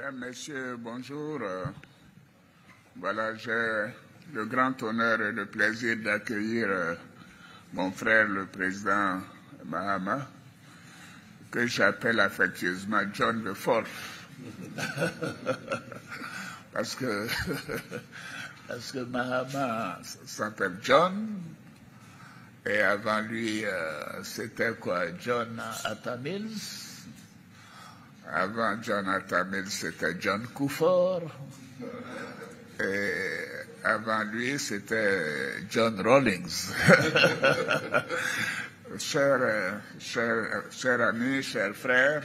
Mesdames, Messieurs, bonjour. Voilà, j'ai le grand honneur et le plaisir d'accueillir mon frère, le président Mahama, que j'appelle affectueusement John le Fort. parce que Mahama s'appelle John, et avant lui, c'était quoi? John Atta Mills. Avant John Atta Mills, c'était John Kufuor. Et avant lui, c'était John Rawlings. Chers amis, chers frères,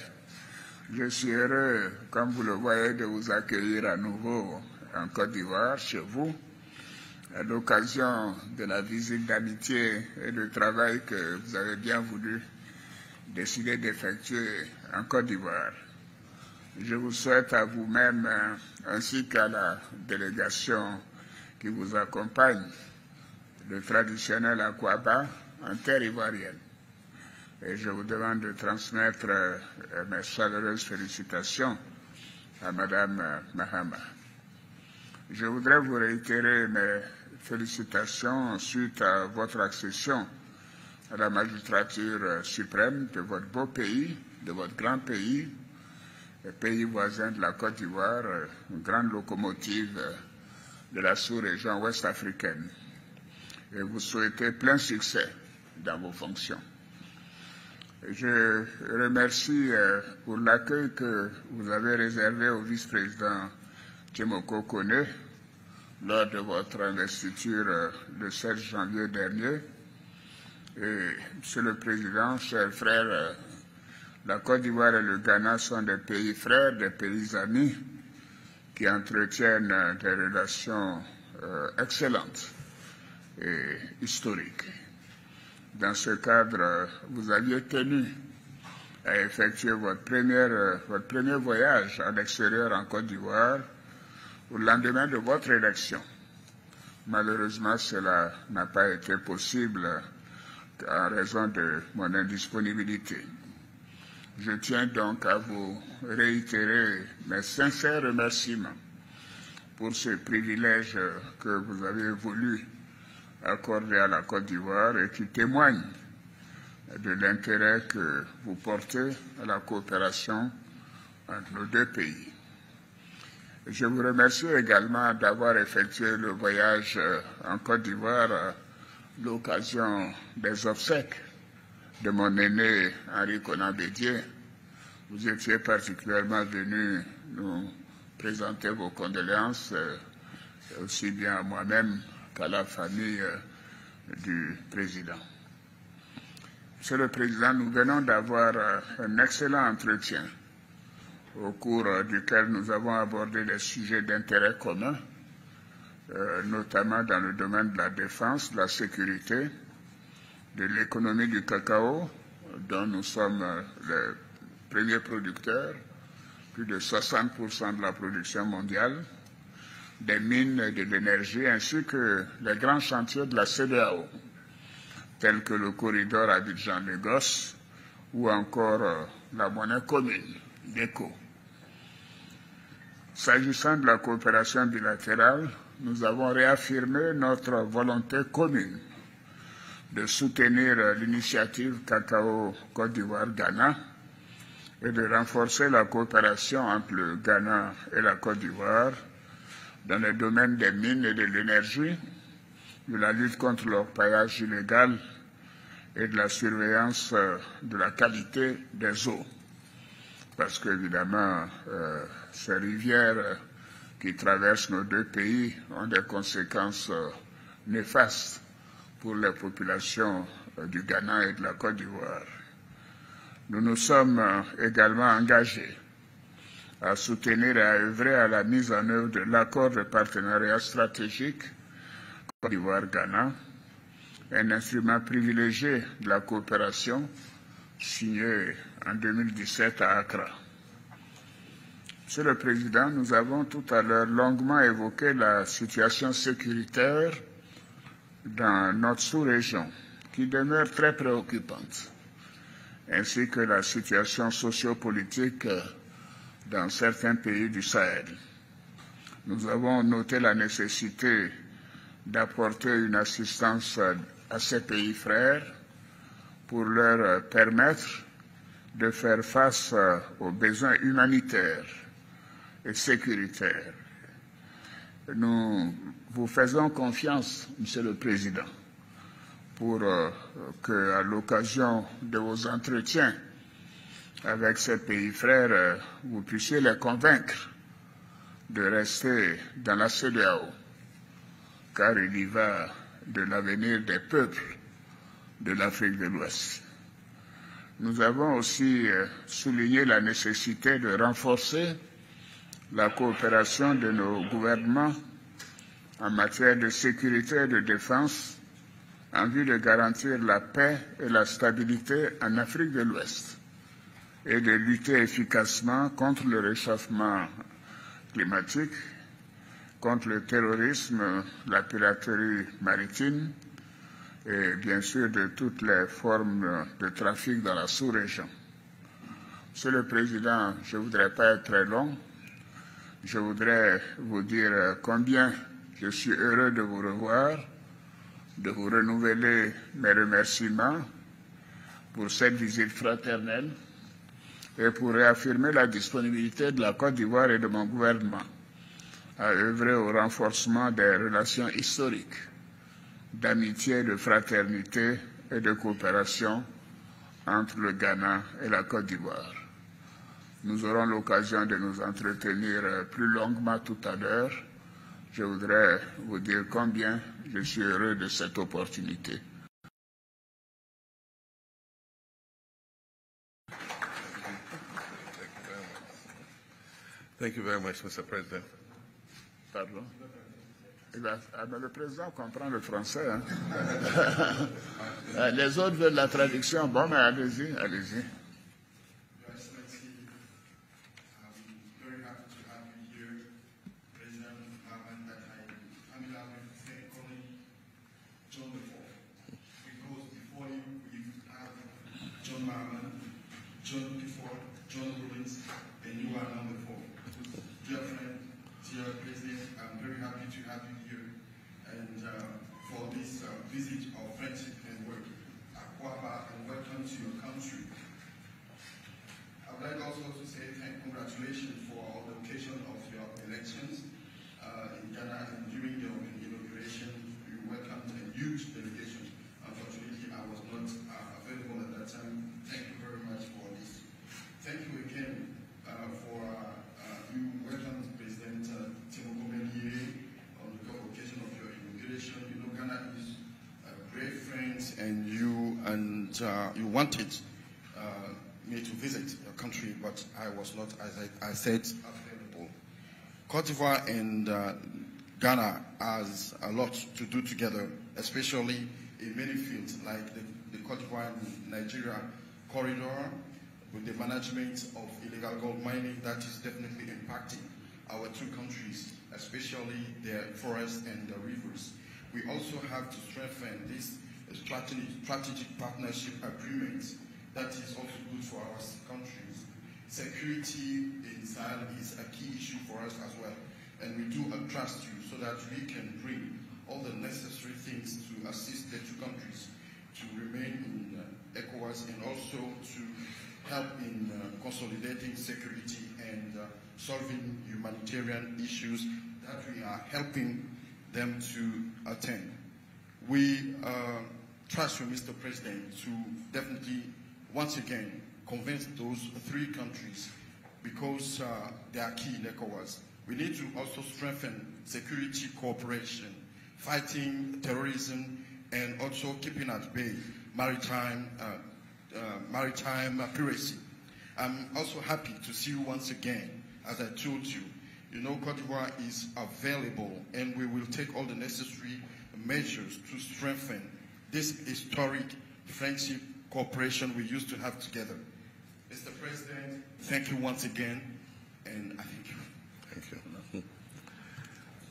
je suis heureux, comme vous le voyez, de vous accueillir à nouveau en Côte d'Ivoire, chez vous, à l'occasion de la visite d'amitié et de travail que vous avez bien voulu décider d'effectuer en Côte d'Ivoire. Je vous souhaite à vous-même, ainsi qu'à la délégation qui vous accompagne, le traditionnel Akwaba en terre ivoirienne. Et je vous demande de transmettre mes chaleureuses félicitations à Madame Mahama. Je voudrais vous réitérer mes félicitations suite à votre accession à la magistrature suprême de votre beau pays, de votre grand pays, le pays voisin de la Côte d'Ivoire, une grande locomotive de la sous-région ouest-africaine. Et vous souhaitez plein succès dans vos fonctions. Je remercie pour l'accueil que vous avez réservé au vice-président Tchemoko Kone lors de votre investiture le 16 janvier dernier. Et, Monsieur le Président, chers frères, la Côte d'Ivoire et le Ghana sont des pays frères, des pays amis qui entretiennent des relations excellentes et historiques. Dans ce cadre, vous aviez tenu à effectuer votre premier voyage à l'extérieur en Côte d'Ivoire au lendemain de votre élection. Malheureusement, cela n'a pas été possible en raison de mon indisponibilité. Je tiens donc à vous réitérer mes sincères remerciements pour ce privilège que vous avez voulu accorder à la Côte d'Ivoire et qui témoigne de l'intérêt que vous portez à la coopération entre nos deux pays. Je vous remercie également d'avoir effectué le voyage en Côte d'Ivoire à l'occasion des obsèques de mon aîné Henri Konan Bédié. Vous étiez particulièrement venu nous présenter vos condoléances, aussi bien à moi-même qu'à la famille du président. Monsieur le Président, nous venons d'avoir un excellent entretien au cours duquel nous avons abordé des sujets d'intérêt commun, notamment dans le domaine de la défense, de la sécurité, de l'économie du cacao, dont nous sommes les premiers producteurs, plus de 60% de la production mondiale, des mines et de l'énergie, ainsi que les grands chantiers de la CEDEAO, tels que le corridor Abidjan-Lagos ou encore la monnaie commune, l'ECO. S'agissant de la coopération bilatérale, nous avons réaffirmé notre volonté commune de soutenir l'initiative Cacao Côte d'Ivoire-Ghana et de renforcer la coopération entre le Ghana et la Côte d'Ivoire dans les domaines des mines et de l'énergie, de la lutte contre l'orpaillage illégal et de la surveillance de la qualité des eaux. Parce qu'évidemment, ces rivières qui traversent nos deux pays ont des conséquences néfastes pour les populations du Ghana et de la Côte d'Ivoire. Nous nous sommes également engagés à soutenir et à œuvrer à la mise en œuvre de l'accord de partenariat stratégique Côte d'Ivoire-Ghana, un instrument privilégié de la coopération signé en 2017 à Accra. Monsieur le Président, nous avons tout à l'heure longuement évoqué la situation sécuritaire dans notre sous-région, qui demeure très préoccupante, ainsi que la situation sociopolitique dans certains pays du Sahel. Nous avons noté la nécessité d'apporter une assistance à ces pays frères pour leur permettre de faire face aux besoins humanitaires et sécuritaires. Nous vous faisons confiance, Monsieur le Président, pour qu'à l'occasion de vos entretiens avec ces pays frères, vous puissiez les convaincre de rester dans la CEDEAO, car il y va de l'avenir des peuples de l'Afrique de l'Ouest. Nous avons aussi souligné la nécessité de renforcer la coopération de nos gouvernements en matière de sécurité et de défense en vue de garantir la paix et la stabilité en Afrique de l'Ouest et de lutter efficacement contre le réchauffement climatique, contre le terrorisme, la piraterie maritime et bien sûr de toutes les formes de trafic dans la sous-région. Monsieur le Président, je ne voudrais pas être très long. Je voudrais vous dire combien je suis heureux de vous revoir, de vous renouveler mes remerciements pour cette visite fraternelle et pour réaffirmer la disponibilité de la Côte d'Ivoire et de mon gouvernement à œuvrer au renforcement des relations historiques, d'amitié, de fraternité et de coopération entre le Ghana et la Côte d'Ivoire. Nous aurons l'occasion de nous entretenir plus longuement tout à l'heure. Je voudrais vous dire combien je suis heureux de cette opportunité. Thank you very much, Mr. President. Pardon? Le président comprend le français. Hein? Les autres veulent la traduction. Bon, mais allez-y, allez-y. John before, John Rollins, and you are number 4. Dear friend, dear President, I'm very happy to have you here and for this visit of friendship and work. Akwaba, and welcome to your country. I would like also to say congratulations for the occasion of your elections in Ghana, and during your inauguration, you welcomed a huge delegation. Unfortunately, I was not available at that time. Thank you very much for this. Thank you again for you welcomed President Timo Komelie on the occasion of your inauguration. You know, Ghana is a great friend, and you wanted me to visit your country, but I was not, as I said, available. Cote d'Ivoire and Ghana has a lot to do together, especially in many fields like the Cote d'Ivoire-Nigeria corridor, with the management of illegal gold mining that is definitely impacting our two countries, especially their forests and the rivers. We also have to strengthen this strategic partnership agreement that is also good for our countries. Security in Sahel is a key issue for us as well, and we do trust you so that we can bring all the necessary things to assist the two countries to remain in ECOWAS and also to help in consolidating security and solving humanitarian issues that we are helping them to attain. We trust you, Mr. President, to definitely once again convince those 3 countries because they are key in ECOWAS. We need to also strengthen security cooperation, fighting terrorism, and also keeping at bay maritime piracy. I'm also happy to see you once again. As I told you, you know, Cote d'Ivoire is available, and we will take all the necessary measures to strengthen this historic friendship cooperation we used to have together. Mr. President, thank you once again, and I thank you. Thank you.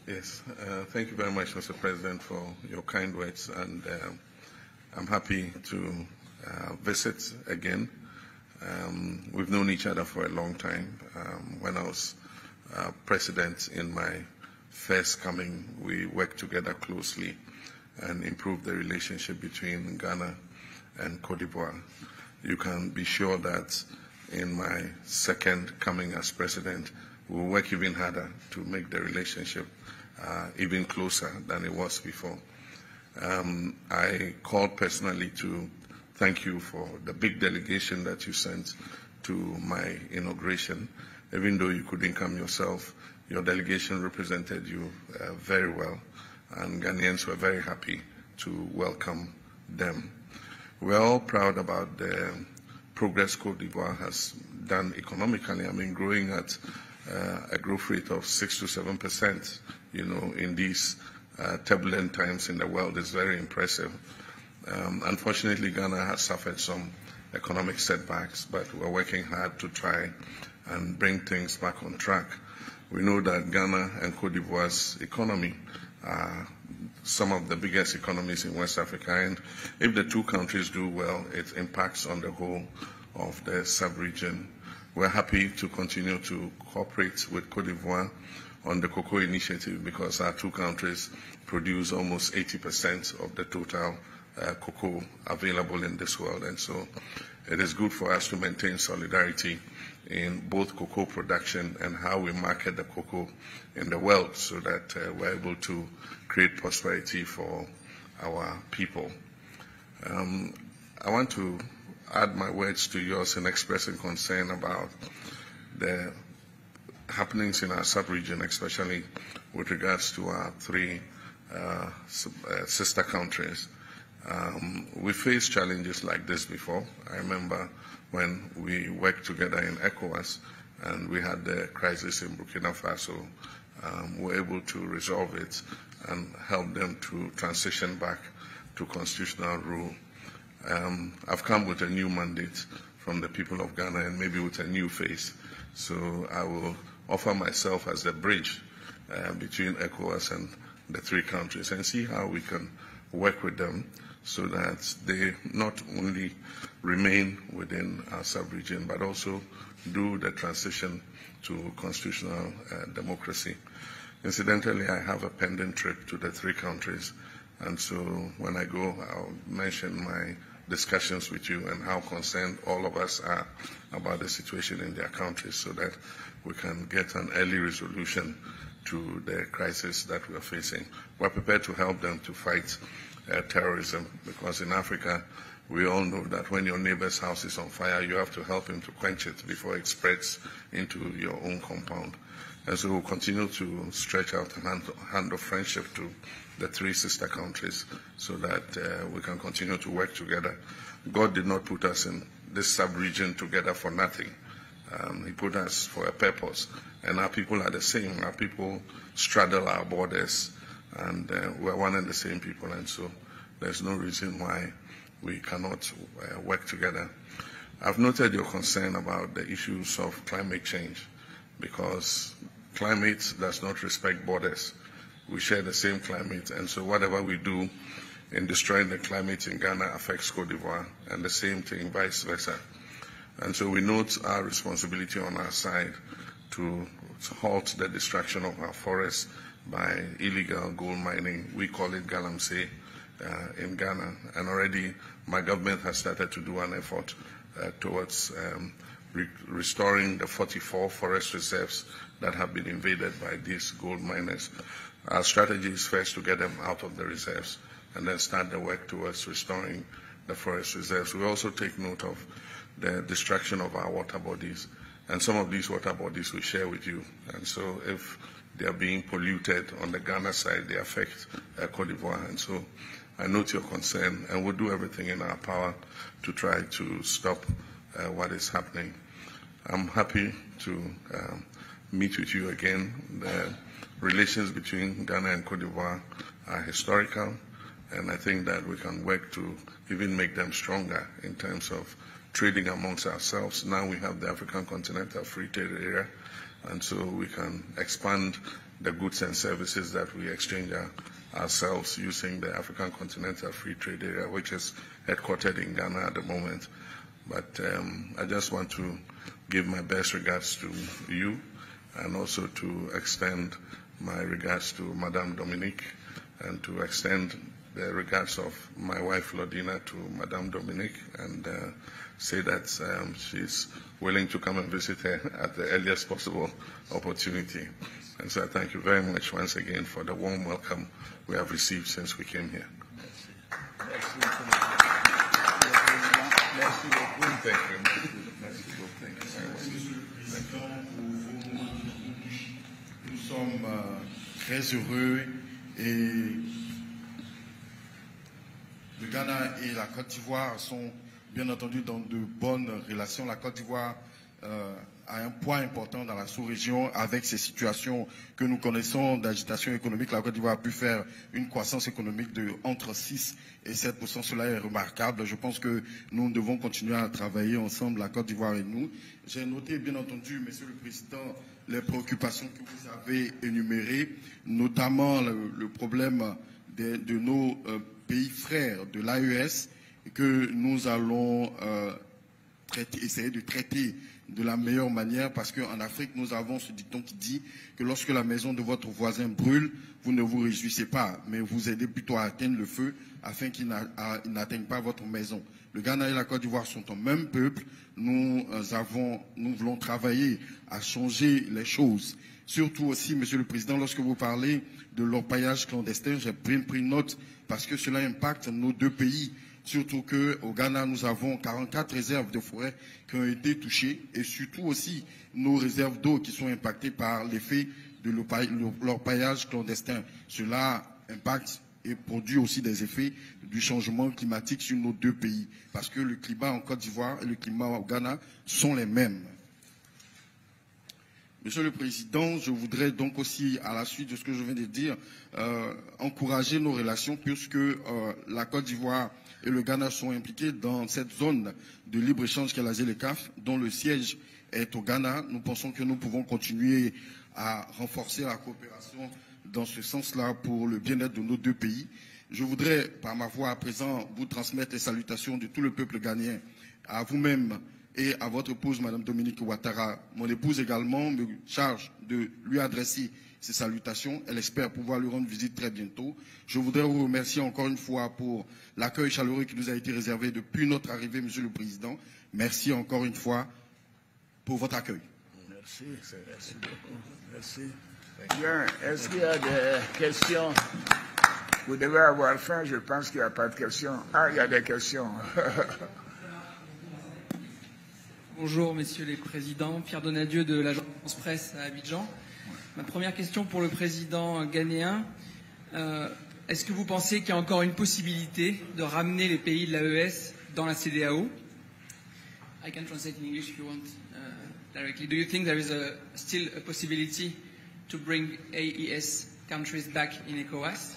Yes, thank you very much, Mr. President, for your kind words, and I'm happy to visit again We've known each other for a long time. When I was president in my first coming, we worked together closely and improved the relationship between Ghana and Cote d'Ivoire. You can be sure that in my second coming as president, we'll work even harder to make the relationship even closer than it was before. I called personally to thank you for the big delegation that you sent to my inauguration. Even though you couldn't come yourself, your delegation represented you very well, and Ghanaians were very happy to welcome them. We're all proud about the progress Cote d'Ivoire has done economically. I mean, growing at a growth rate of 6 to 7%, in these turbulent times in the world is very impressive. Unfortunately, Ghana has suffered some economic setbacks, but we're working hard to try and bring things back on track. We know that Ghana and Cote d'Ivoire's economy are some of the biggest economies in West Africa, and if the two countries do well, it impacts on the whole of the sub-region. We're happy to continue to cooperate with Cote d'Ivoire on the Cocoa Initiative because our two countries produce almost 80% of the total cocoa available in this world, and so it is good for us to maintain solidarity in both cocoa production and how we market the cocoa in the world so that we're able to create prosperity for our people. I want to add my words to yours in expressing concern about the happenings in our sub-region, especially with regards to our three sister countries. We faced challenges like this before. I remember when we worked together in ECOWAS and we had the crisis in Burkina Faso, we were able to resolve it and help them to transition back to constitutional rule. I've come with a new mandate from the people of Ghana and maybe with a new face. So I will offer myself as the bridge between ECOWAS and the three countries and see how we can work with them so that they not only remain within our sub-region, but also do the transition to constitutional democracy. Incidentally, I have a pending trip to the three countries, and so when I go, I'll mention my discussions with you and how concerned all of us are about the situation in their countries so that we can get an early resolution to the crisis that we are facing. We're prepared to help them to fight terrorism, because in Africa, we all know that when your neighbor's house is on fire, you have to help him to quench it before it spreads into your own compound. And so we'll continue to stretch out a hand of friendship to the three sister countries so that we can continue to work together. God did not put us in this sub-region together for nothing. He put us for a purpose. And our people are the same. Our people straddle our borders, and we're one and the same people, and so there's no reason why we cannot work together. I've noted your concern about the issues of climate change, because climate does not respect borders. We share the same climate, and so whatever we do in destroying the climate in Ghana affects Cote d'Ivoire, and the same thing vice versa. And so we note our responsibility on our side to halt the destruction of our forests by illegal gold mining. We call it galamsey in Ghana, and already my government has started to do an effort towards restoring the 44 forest reserves that have been invaded by these gold miners. Our strategy is first to get them out of the reserves and then start the work towards restoring the forest reserves. We also take note of the destruction of our water bodies, and some of these water bodies we share with you. And so if they are being polluted on the Ghana side, they affect Cote d'Ivoire. And so I note your concern, and we'll do everything in our power to try to stop what is happening. I'm happy to meet with you again. The relations between Ghana and Cote d'Ivoire are historical, and I think that we can work to even make them stronger in terms of trading amongst ourselves. Now we have the African Continental Free Trade Area, and so we can expand the goods and services that we exchange ourselves using the African Continental Free Trade Area, which is headquartered in Ghana at the moment. But I just want to give my best regards to you and also to extend my regards to Madame Dominique and to extend the regards of my wife Lodina to Madame Dominique and say that she's willing to come and visit her at the earliest possible opportunity. And so I thank you very much once again for the warm welcome we have received since we came here. Nous sommes très heureux et le Ghana et la Côte d'Ivoire sont bien entendu dans de bonnes relations. La Côte d'Ivoire a un poids important dans la sous-région avec ces situations que nous connaissons d'agitation économique. La Côte d'Ivoire a pu faire une croissance économique de entre 6 et 7%. Cela est remarquable. Je pense que nous devons continuer à travailler ensemble, la Côte d'Ivoire et nous. J'ai noté, bien entendu, Monsieur le Président, les préoccupations que vous avez énumérées, notamment le problème de nos pays frères de l'AES que nous allons essayer de traiter de la meilleure manière parce qu'en Afrique, nous avons ce dicton qui dit que lorsque la maison de votre voisin brûle, vous ne vous réjouissez pas, mais vous aidez plutôt à atteindre le feu afin qu'il n'atteigne pas votre maison. Le Ghana et la Côte d'Ivoire sont un même peuple. Nous voulons travailler à changer les choses. Surtout aussi, Monsieur le Président, lorsque vous parlez de l'orpaillage clandestin, j'ai pris note parce que cela impacte nos deux pays. Surtout qu'au Ghana, nous avons 44 réserves de forêt qui ont été touchées et surtout aussi nos réserves d'eau qui sont impactées par l'effet de l'orpaillage clandestin. Cela impacte et produit aussi des effets du changement climatique sur nos deux pays parce que le climat en Côte d'Ivoire et le climat au Ghana sont les mêmes. Monsieur le Président, je voudrais donc aussi, à la suite de ce que je viens de dire, encourager nos relations puisque la Côte d'Ivoire et le Ghana sont impliqués dans cette zone de libre-échange qu'est la ZLECAf, dont le siège est au Ghana. Nous pensons que nous pouvons continuer à renforcer la coopération dans ce sens-là pour le bien-être de nos deux pays. Je voudrais, par ma voix à présent, vous transmettre les salutations de tout le peuple ghanéen, à vous-même et à votre épouse, Madame Dominique Ouattara. Mon épouse également me charge de lui adresser ces salutations. Elle espère pouvoir lui rendre visite très bientôt. Je voudrais vous remercier encore une fois pour l'accueil chaleureux qui nous a été réservé depuis notre arrivée, Monsieur le Président. Merci encore une fois pour votre accueil. Merci beaucoup. Merci. Bien, est-ce qu'il y a des questions? Vous devez avoir faim, je pense qu'il n'y a pas de questions. Ah, il y a des questions. Bonjour, messieurs les présidents. Pierre Donadieu de l'agence presse à Abidjan. Ma première question pour le président ghanéen. Est-ce que vous pensez qu'il y a encore une possibilité de ramener les pays de l'AES dans la CEDEAO? I can translate in English if you want directly. Do you think there is still a possibility to bring AES countries back in ECOWAS?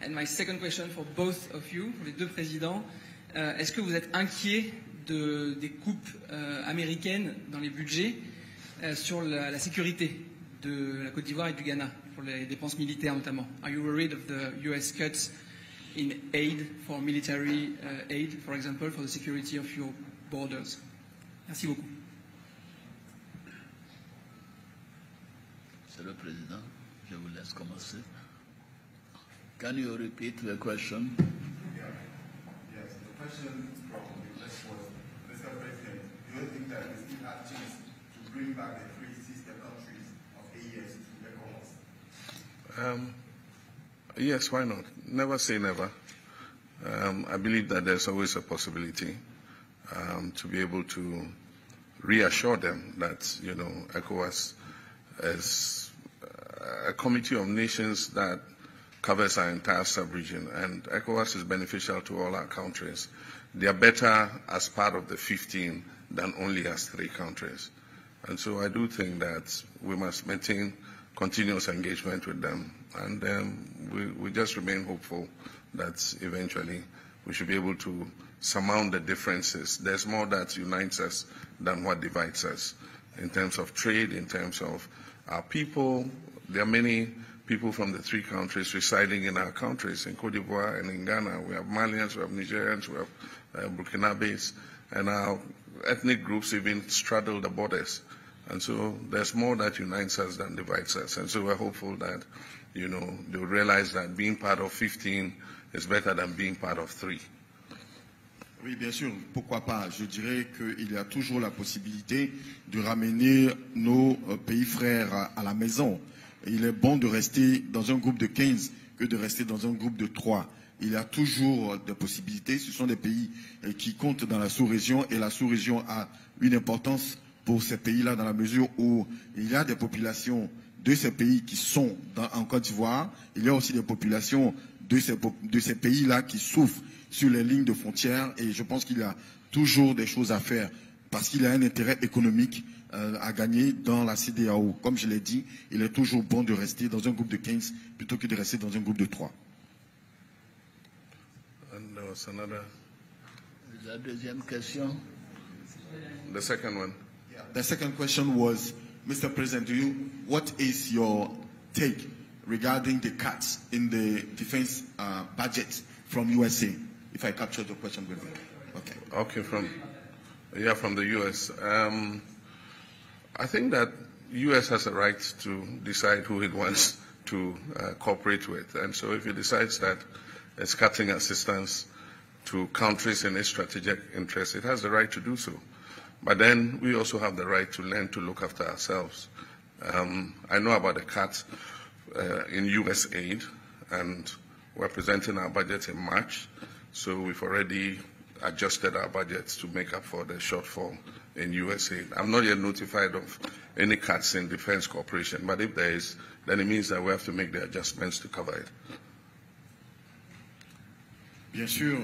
And my second question for both of you, pour les deux présidents, est-ce que vous êtes inquiets des coupes américaines dans les budgets sur la sécurité de la Côte d'Ivoire et du Ghana, pour les dépenses militaires notamment? Are you worried of the US cuts in aid for military aid, for example, for the security of your borders? Merci beaucoup. Monsieur le Président, je vous laisse commencer. Can you repeat the question? Yes, the question from the list was, Mr. President, do you think that we still have a chance to bring back the three sister countries of AES to ECOWAS? Yes, why not? Never say never. I believe that there's always a possibility to be able to reassure them that, ECOWAS is a committee of nations that covers our entire sub-region, and ECOWAS is beneficial to all our countries. They are better as part of the 15 than only as 3 countries. And so I do think that we must maintain continuous engagement with them, and we just remain hopeful that eventually we should be able to surmount the differences. There's more that unites us than what divides us in terms of trade, in terms of our people. There are many people from the 3 countries residing in our countries, in Cote d'Ivoire and in Ghana. We have Malians, we have Nigerians, we have Burkinabes, and our ethnic groups even straddle the borders. And so there's more that unites us than divides us. And so we're hopeful that, they'll realize that being part of 15 is better than being part of 3. Oui, bien sûr, pourquoi pas. Je dirais qu'il y a toujours la possibilité de ramener nos pays frères à la maison. Et il est bon de rester dans un groupe de 15 que de rester dans un groupe de 3. Il y a toujours des possibilités. Ce sont des pays qui comptent dans la sous-région et la sous-région a une importance pour ces pays-là dans la mesure où il y a des populations de ces pays qui sont en Côte d'Ivoire. Il y a aussi des populations de ces pays-là qui souffrent sur les lignes de frontières et je pense qu'il y a toujours des choses à faire parce qu'il y a un intérêt économique à gagner dans la CEDEAO. Comme je l'ai dit, il est toujours bon de rester dans un groupe de 15 plutôt que de rester dans un groupe de 3. And there was another. La deuxième question. The second one. The second question was, Mr. President, what is your take regarding the cuts in the defense budget from USA? If I captured the question with me. Okay, from the U.S. I think that U.S. has a right to decide who it wants to cooperate with. And so if it decides that it's cutting assistance to countries in its strategic interest, it has the right to do so. But then we also have the right to learn to look after ourselves. I know about the cuts in U.S. aid, and we're presenting our budget in March. So we've already adjusted our budgets to make up for the shortfall in U.S. aid. I'm not yet notified of any cuts in defense cooperation, but if there is, then it means that we have to make the adjustments to cover it. Bien sûr,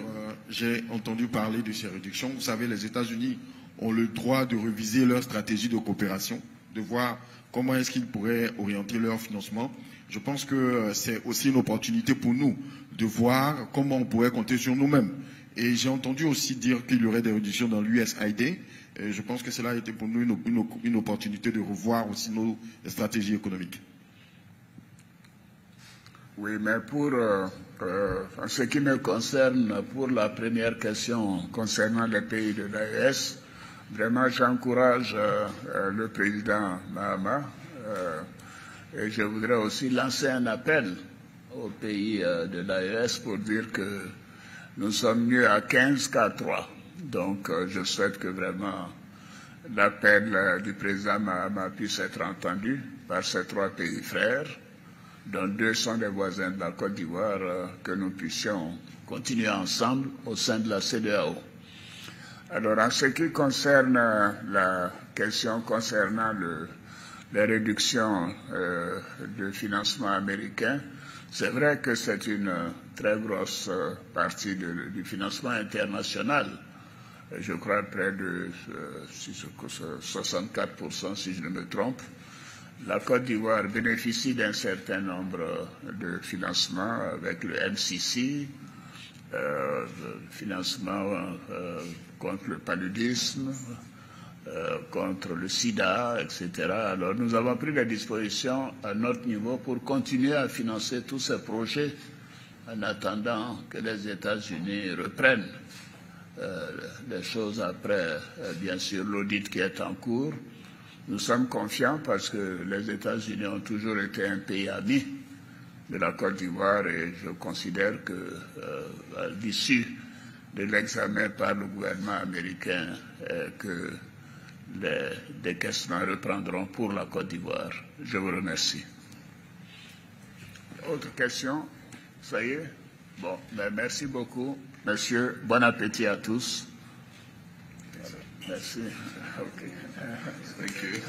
j'ai entendu parler de ces réductions. Vous savez, les États-Unis ont le droit de réviser leur stratégie de coopération, de voir comment est-ce qu'ils pourraient orienter leur financement. Je pense que c'est aussi une opportunité pour nous de voir comment on pourrait compter sur nous-mêmes. Et j'ai entendu aussi dire qu'il y aurait des réductions dans l'USAID. Je pense que cela a été pour nous une opportunité de revoir aussi nos stratégies économiques. Oui, mais pour en ce qui me concerne, pour la première question concernant les pays de l'AES, vraiment j'encourage le président Mahama et je voudrais aussi lancer un appel aux pays de l'AES pour dire que nous sommes mieux à 15 qu'à 3. Donc je souhaite que vraiment l'appel du président Mahama puisse être entendu par ces 3 pays frères, dont 2 sont des voisins de la Côte d'Ivoire, que nous puissions continuer ensemble au sein de la CEDEAO. Alors, en ce qui concerne la question concernant les réductions de financement américain, c'est vrai que c'est une très grosse partie du financement international. Je crois près de 64%, si je ne me trompe. La Côte d'Ivoire bénéficie d'un certain nombre de financements avec le MCC, financement contre le paludisme, contre le sida, etc. Alors nous avons pris des dispositions à notre niveau pour continuer à financer tous ces projets en attendant que les États-Unis reprennent les choses après, bien sûr, l'audit qui est en cours. Nous sommes confiants parce que les États-Unis ont toujours été un pays ami de la Côte d'Ivoire et je considère que à l'issue de l'examen par le gouvernement américain que les décaissements reprendront pour la Côte d'Ivoire. Je vous remercie. Autre question? Ça y est? Bon, ben merci beaucoup. Monsieur, bon appétit à tous. Merci. Okay. Thank you.